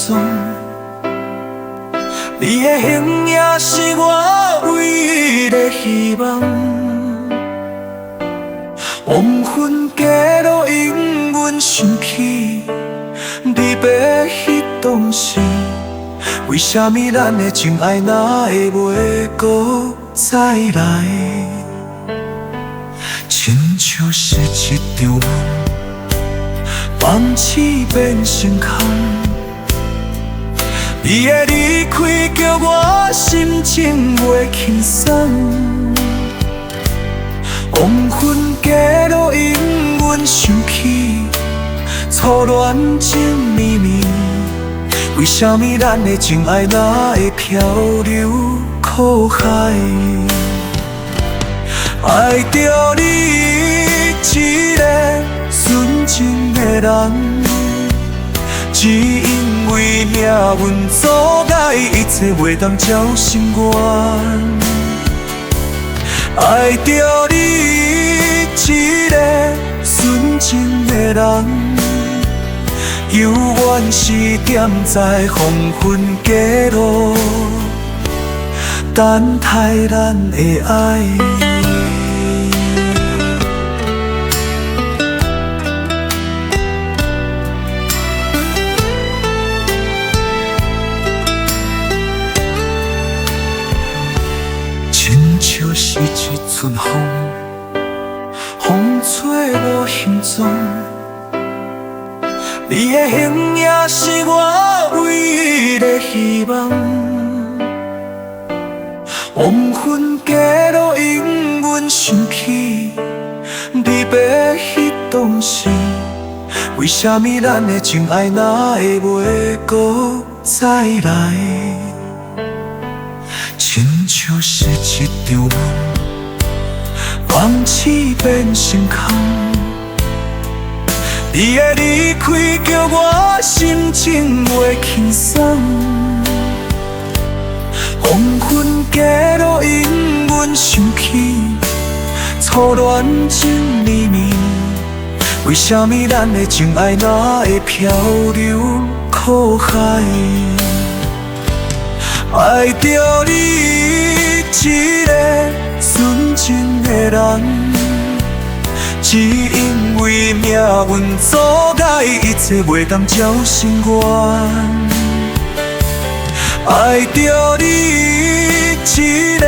踪。你的形影是我唯一的希望。黄昏街路因阮想起离别迄当时，为什么咱的情爱哪会袂搁再来？亲像是一场梦，放弃变成空。你的离开叫我心情袂轻松。黄昏街路因阮想起初恋情绵绵，为什么咱的情爱哪会漂流苦海？爱着你一个纯情的人，只因为命运阻碍，一切袂当照心愿。爱着你一个纯情的人，犹原是踮在黄昏街路，等待咱的爱。亲像是一阵风，风吹无形踪。你的形影是我唯一的希望。黄昏街路因阮想起离别迄当时，为什么咱的情爱哪会袂搁再来？亲像是一场梦，放弃变成空。你的离开叫我心情袂轻松。黄昏街路因阮想起初恋情绵绵，为什么咱的情爱哪会漂流苦海？爱着你一个纯情的人，只因为命运阻碍，一切袂当照心愿。爱着你一个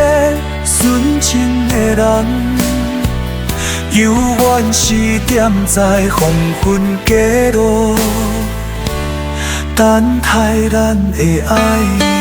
纯情的人，犹原是踮在黄昏街路，等待咱的爱。